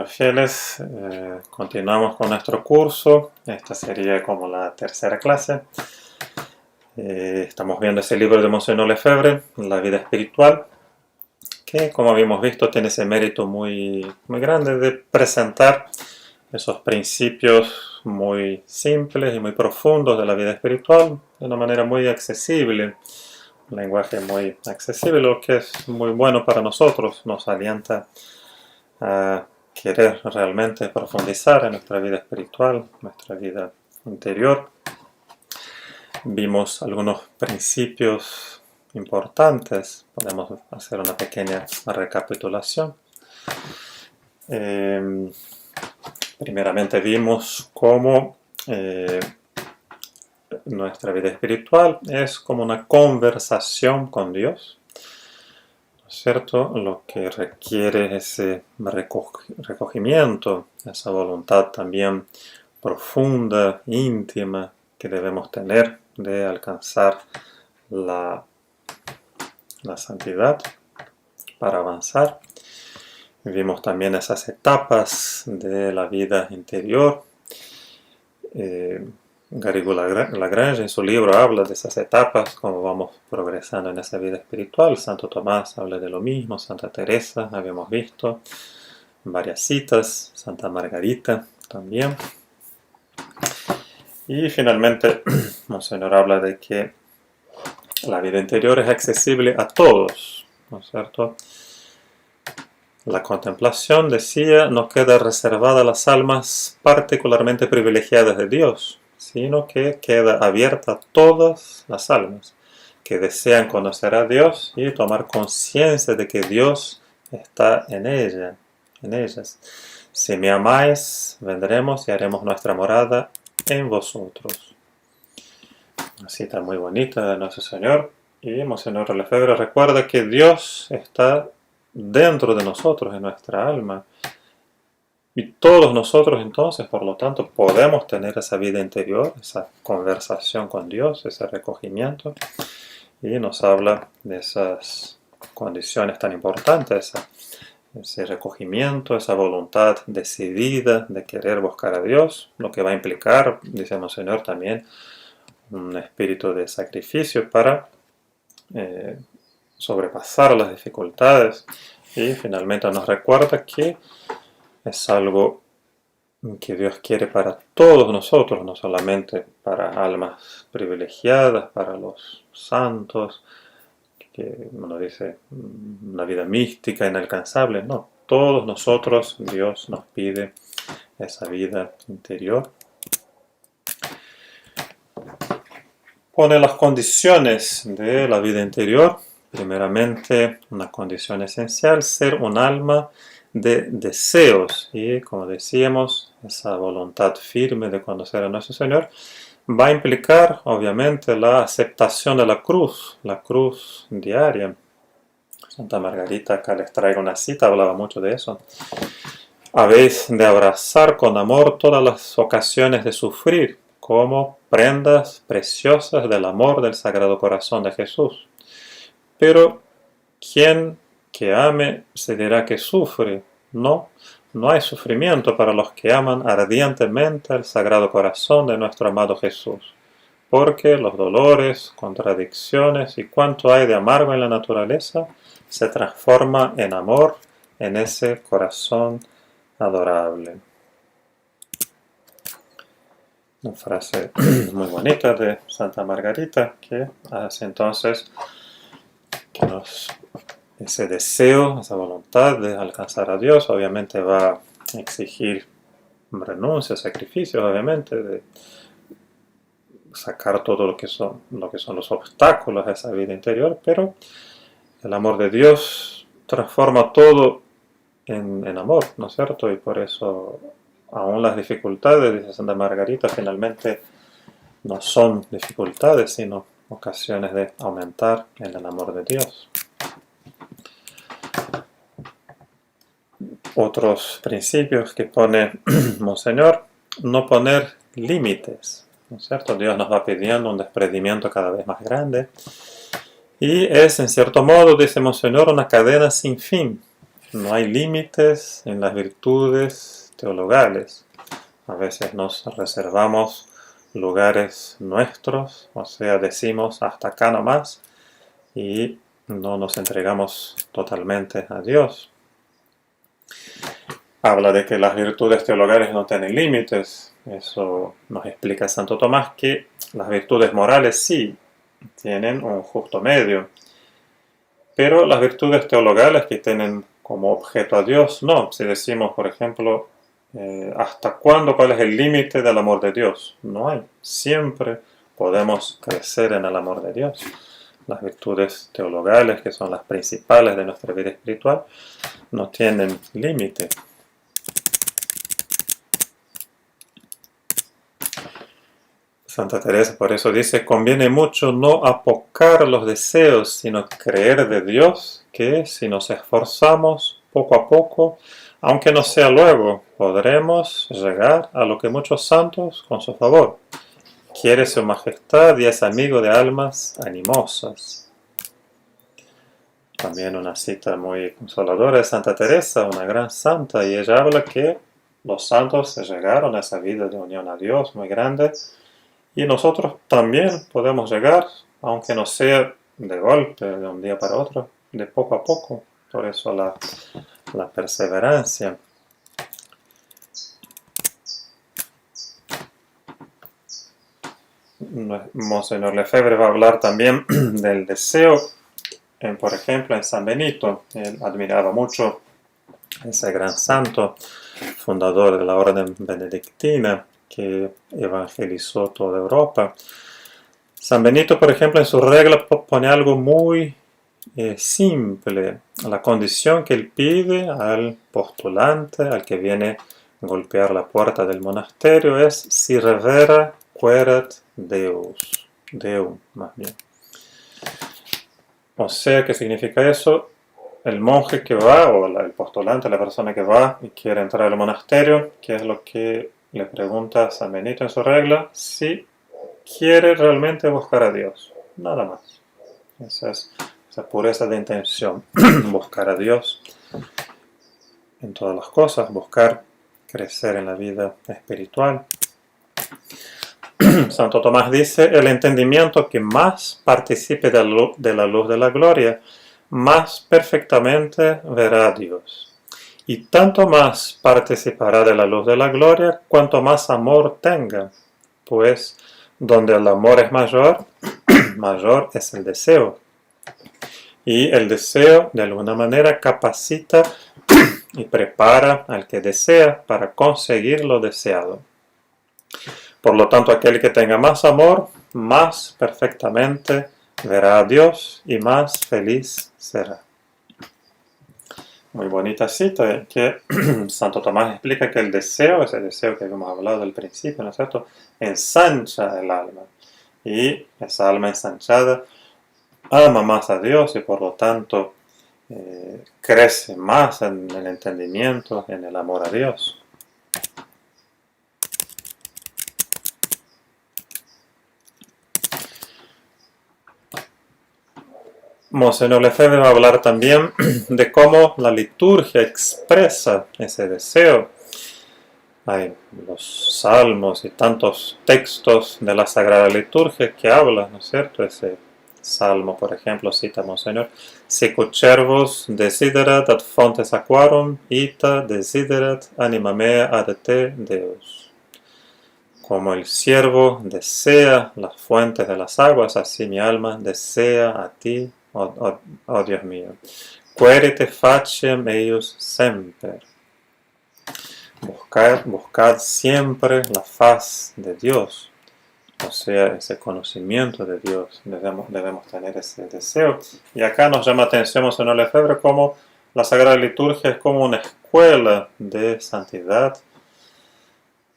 Queridos fieles, continuamos con nuestro curso. Esta sería como la tercera clase. Estamos viendo ese libro de Monseñor Lefebvre, La vida espiritual, que como habíamos visto tiene ese mérito muy grande de presentar esos principios muy simples y muy profundos de la vida espiritual de una manera muy accesible, un lenguaje muy accesible, lo que es muy bueno para nosotros, nos alienta a querer realmente profundizar en nuestra vida espiritual, nuestra vida interior. Vimos algunos principios importantes, podemos hacer una pequeña recapitulación. Primeramente vimos cómo nuestra vida espiritual es como una conversación con Dios, ¿cierto? Lo que requiere ese recogimiento, esa voluntad también profunda, íntima, que debemos tener de alcanzar la santidad para avanzar. Vimos también esas etapas de la vida interior. Garrigou-Lagrange en su libro habla de esas etapas, cómo vamos progresando en esa vida espiritual. Santo Tomás habla de lo mismo, Santa Teresa habíamos visto varias citas, Santa Margarita también. Y finalmente Monseñor habla de que la vida interior es accesible a todos, ¿no es cierto? La contemplación, decía, no queda reservada a las almas particularmente privilegiadas de Dios, sino que queda abierta a todas las almas que desean conocer a Dios y tomar conciencia de que Dios está en ellas. Si me amáis, vendremos y haremos nuestra morada en vosotros. Una cita muy bonita de nuestro Señor. Y Monseñor Lefebvre recuerda que Dios está dentro de nosotros, en nuestra alma. Y todos nosotros entonces, por lo tanto, podemos tener esa vida interior, esa conversación con Dios, ese recogimiento. Y nos habla de esas condiciones tan importantes, ese recogimiento, esa voluntad decidida de querer buscar a Dios, lo que va a implicar, dice Monseñor también, un espíritu de sacrificio para sobrepasar las dificultades. Y finalmente nos recuerda que es algo que Dios quiere para todos nosotros, no solamente para almas privilegiadas, para los santos, que uno dice una vida mística, inalcanzable. No, todos nosotros Dios nos pide esa vida interior. Pone las condiciones de la vida interior. Primeramente, una condición esencial, ser un alma de deseos. Y como decíamos, esa voluntad firme de conocer a nuestro Señor va a implicar, obviamente, la aceptación de la cruz diaria. Santa Margarita, acá les traigo una cita, hablaba mucho de eso. Habéis de abrazar con amor todas las ocasiones de sufrir, como prendas preciosas del amor del Sagrado Corazón de Jesús. Pero, ¿quién que ame se dirá que sufre? No hay sufrimiento para los que aman ardientemente el Sagrado Corazón de nuestro amado Jesús, porque los dolores, contradicciones y cuanto hay de amargo en la naturaleza se transforma en amor en ese corazón adorable. Una frase muy bonita de Santa Margarita que hace entonces que ese deseo, esa voluntad de alcanzar a Dios obviamente va a exigir renuncia, sacrificios, obviamente, de sacar todo lo que son los obstáculos a esa vida interior, pero el amor de Dios transforma todo en amor, ¿no es cierto? Y por eso aún las dificultades, dice Santa Margarita, finalmente no son dificultades, sino ocasiones de aumentar en el amor de Dios. Otros principios que pone Monseñor, no poner límites, ¿no es cierto? Dios nos va pidiendo un desprendimiento cada vez más grande y es, en cierto modo, dice Monseñor, una cadena sin fin. no hay límites en las virtudes teologales. A veces nos reservamos lugares nuestros, o sea, decimos hasta acá nomás y no nos entregamos totalmente a Dios. Habla de que las virtudes teologales no tienen límites. Eso nos explica Santo Tomás, que las virtudes morales sí tienen un justo medio, pero las virtudes teologales que tienen como objeto a Dios, no. Si decimos, por ejemplo, ¿hasta cuándo? ¿Cuál es el límite del amor de Dios? No hay. Siempre podemos crecer en el amor de Dios. Las virtudes teologales, que son las principales de nuestra vida espiritual, no tienen límite. Santa Teresa por eso dice: conviene mucho no apocar los deseos, sino creer de Dios, que si nos esforzamos poco a poco, aunque no sea luego, podremos llegar a lo que muchos santos, con su favor, quiere su majestad y es amigo de almas animosas. También una cita muy consoladora de Santa Teresa, una gran santa, y ella habla que los santos llegaron a esa vida de unión a Dios muy grande, y nosotros también podemos llegar, aunque no sea de golpe, de un día para otro, de poco a poco. Por eso la perseverancia. Monseñor Lefebvre va a hablar también del deseo, por ejemplo, en San Benito. Él admiraba mucho a ese gran santo, fundador de la orden benedictina, que evangelizó toda Europa. San Benito, por ejemplo, en su regla pone algo muy simple. La condición que él pide al postulante, al que viene a golpear la puerta del monasterio, es si revera querat Deus. Deum, más bien. O sea, ¿qué significa eso? El monje que va, o el postulante, la persona que va y quiere entrar al monasterio, ¿qué es lo que le pregunta a San Benito en su regla? Si quiere realmente buscar a Dios, nada más. Esa es esa pureza de intención, buscar a Dios en todas las cosas, buscar crecer en la vida espiritual. Santo Tomás dice: el entendimiento que más participe de la luz de la gloria, más perfectamente verá a Dios. Y tanto más participará de la luz de la gloria, cuanto más amor tenga, pues donde el amor es mayor, mayor es el deseo. Y el deseo, de alguna manera, capacita y prepara al que desea para conseguir lo deseado. Por lo tanto, aquel que tenga más amor, más perfectamente verá a Dios y más feliz será. Muy bonita cita, que Santo Tomás explica que el deseo, ese deseo que habíamos hablado al principio, ¿no es cierto?, ensancha el alma. Y esa alma ensanchada ama más a Dios y por lo tanto crece más en el entendimiento, en el amor a Dios. Monseñor Lefebvre va a hablar también de cómo la liturgia expresa ese deseo. Hay los salmos y tantos textos de la Sagrada Liturgia que hablan, ¿no es cierto? Ese salmo, por ejemplo, cita Monseñor: Sicut cervus desiderat ad fontes aquarum, ita desiderat anima mea ad te Deus. Como el siervo desea las fuentes de las aguas, así mi alma desea a ti, oh Dios mío. Querite faciem eius semper. Buscad siempre la faz de Dios, o sea, ese conocimiento de Dios. Debemos tener ese deseo. Y acá nos llama atención Monseñor Lefebvre como la Sagrada Liturgia es como una escuela de santidad.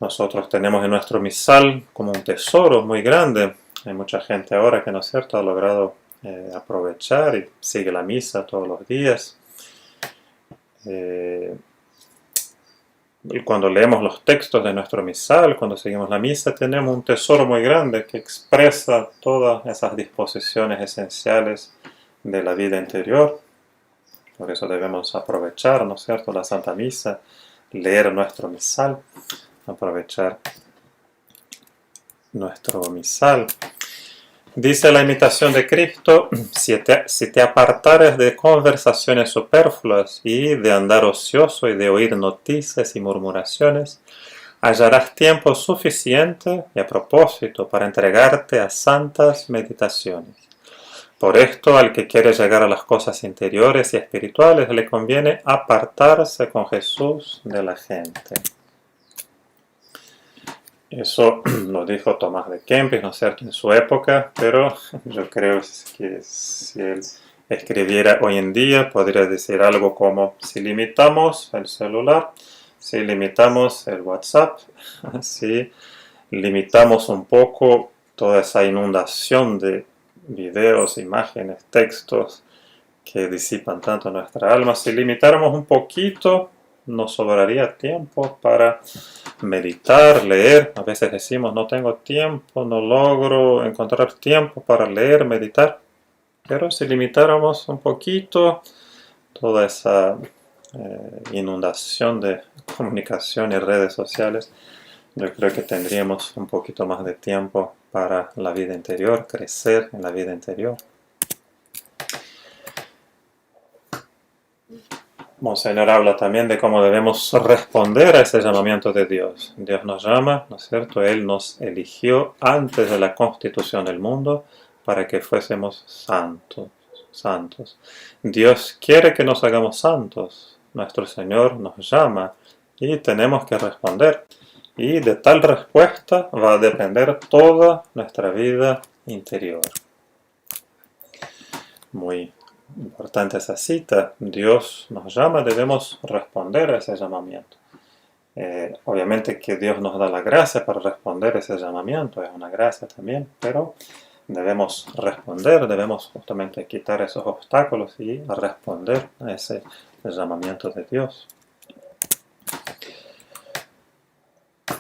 Nosotros tenemos en nuestro misal como un tesoro muy grande. Hay mucha gente ahora que, ¿no es cierto?, ha logrado aprovechar y sigue la misa todos los días. Cuando leemos los textos de nuestro misal, cuando seguimos la misa, tenemos un tesoro muy grande que expresa todas esas disposiciones esenciales de la vida interior. Por eso debemos aprovechar, ¿no es cierto?, la Santa Misa, leer nuestro misal, aprovechar nuestro misal. Dice la imitación de Cristo: si te apartares de conversaciones superfluas y de andar ocioso y de oír noticias y murmuraciones, hallarás tiempo suficiente y a propósito para entregarte a santas meditaciones. Por esto, al que quiere llegar a las cosas interiores y espirituales, le conviene apartarse con Jesús de la gente. Eso lo dijo Tomás de Kempis, ¿no es cierto?, en su época, pero yo creo que si él escribiera hoy en día, podría decir algo como: si limitamos el celular, si limitamos el WhatsApp, si limitamos un poco toda esa inundación de videos, imágenes, textos que disipan tanto nuestra alma, si limitáramos un poquito, nos sobraría tiempo para meditar, leer. A veces decimos: no tengo tiempo, no logro encontrar tiempo para leer, meditar. Pero si limitáramos un poquito toda esa inundación de comunicación y redes sociales, yo creo que tendríamos un poquito más de tiempo para la vida interior, crecer en la vida interior. Monseñor habla también de cómo debemos responder a ese llamamiento de Dios. Dios nos llama, ¿no es cierto? Él nos eligió antes de la constitución del mundo para que fuésemos santos. Dios quiere que nos hagamos santos. Nuestro Señor nos llama y tenemos que responder. Y de tal respuesta va a depender toda nuestra vida interior. Muy importante esa cita. Dios nos llama, debemos responder a ese llamamiento. Obviamente que Dios nos da la gracia para responder a ese llamamiento, es una gracia también, pero debemos responder, debemos justamente quitar esos obstáculos y responder a ese llamamiento de Dios.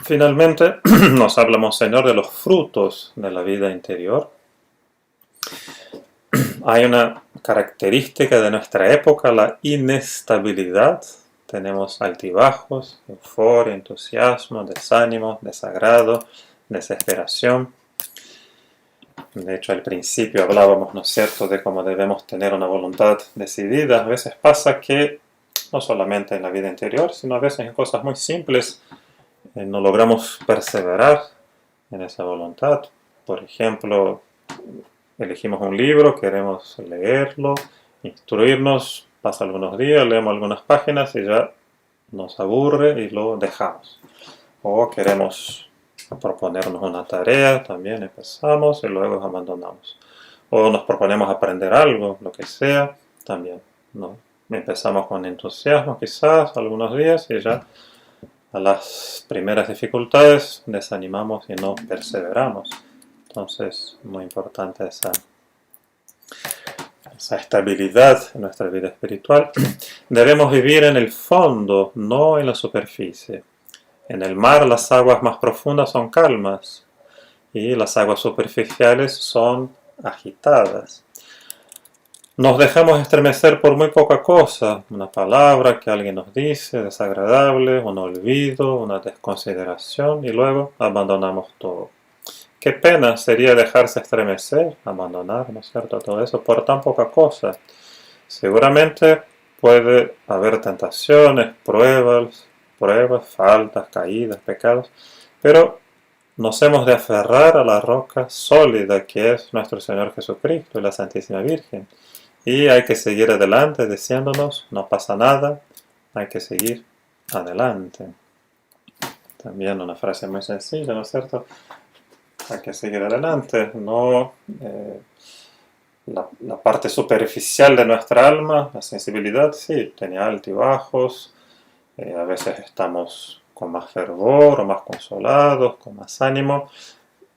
Finalmente, nos habla Monseñor de los frutos de la vida interior. Hay una característica de nuestra época, la inestabilidad. Tenemos altibajos, euforia, entusiasmo, desánimo, desagrado, desesperación. De hecho, al principio hablábamos, ¿no es cierto?, de cómo debemos tener una voluntad decidida. A veces pasa que, no solamente en la vida interior, sino a veces en cosas muy simples, no logramos perseverar en esa voluntad. Por ejemplo, elegimos un libro, queremos leerlo, instruirnos, pasa algunos días, leemos algunas páginas y ya nos aburre y lo dejamos. O queremos proponernos una tarea, también empezamos y luego abandonamos. O nos proponemos aprender algo, lo que sea, también, ¿no? Empezamos con entusiasmo quizás algunos días y ya a las primeras dificultades desanimamos y no perseveramos. Entonces, muy importante esa estabilidad en nuestra vida espiritual. Debemos vivir en el fondo, no en la superficie. En el mar las aguas más profundas son calmas y las aguas superficiales son agitadas. Nos dejamos estremecer por muy poca cosa, una palabra que alguien nos dice, desagradable, un olvido, una desconsideración, y luego abandonamos todo. Qué pena sería dejarse estremecer, abandonar, ¿no es cierto?, todo eso por tan poca cosa. Seguramente puede haber tentaciones, pruebas, faltas, caídas, pecados, pero nos hemos de aferrar a la roca sólida que es nuestro Señor Jesucristo y la Santísima Virgen. Y hay que seguir adelante diciéndonos: no pasa nada, hay que seguir adelante. También una frase muy sencilla, ¿no es cierto? Hay que seguir adelante, no la parte superficial de nuestra alma, la sensibilidad, sí, tenía altibajos, a veces estamos con más fervor o más consolados, con más ánimo.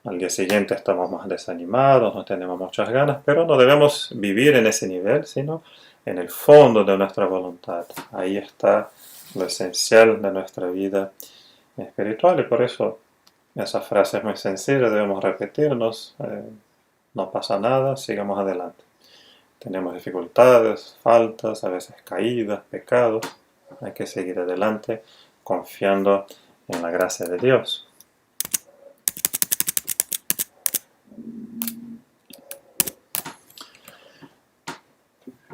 Al día siguiente estamos más desanimados, no tenemos muchas ganas, pero no debemos vivir en ese nivel, sino en el fondo de nuestra voluntad. Ahí está lo esencial de nuestra vida espiritual y por eso esa frase es muy sencilla, debemos repetirnos: no pasa nada, sigamos adelante. tenemos dificultades, faltas, a veces caídas, pecados. Hay que seguir adelante confiando en la gracia de Dios.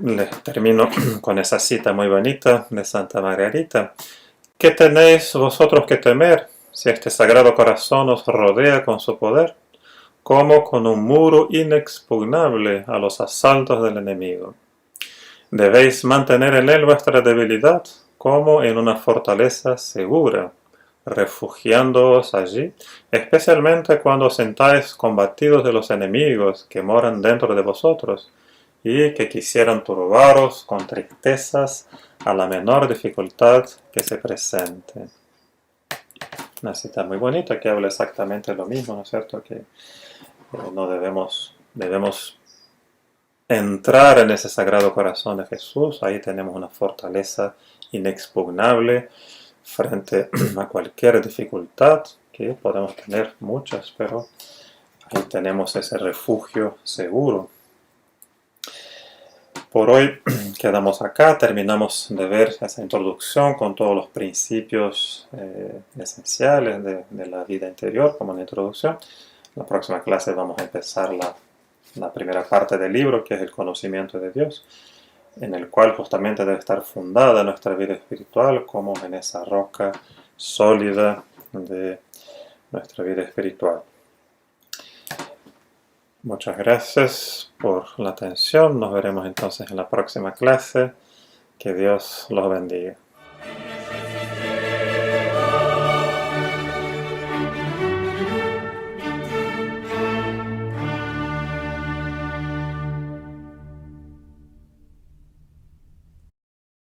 Les termino con esa cita muy bonita de Santa Margarita. ¿Qué tenéis vosotros que temer si este Sagrado Corazón os rodea con su poder, como con un muro inexpugnable a los asaltos del enemigo? Debéis mantener en él vuestra debilidad como en una fortaleza segura, refugiándoos allí, especialmente cuando os sentáis combatidos de los enemigos que moran dentro de vosotros y que quisieran turbaros con tristezas a la menor dificultad que se presente. Una cita muy bonita que habla exactamente lo mismo, ¿no es cierto? Que no debemos entrar en ese Sagrado Corazón de Jesús. Ahí tenemos una fortaleza inexpugnable frente a cualquier dificultad, que podemos tener muchas, pero ahí tenemos ese refugio seguro. Por hoy quedamos acá, terminamos de ver esa introducción con todos los principios esenciales de la vida interior como una introducción. En la próxima clase vamos a empezar la primera parte del libro, que es el conocimiento de Dios, en el cual justamente debe estar fundada nuestra vida espiritual como en esa roca sólida de nuestra vida espiritual. Muchas gracias por la atención. Nos veremos entonces en la próxima clase. Que Dios los bendiga.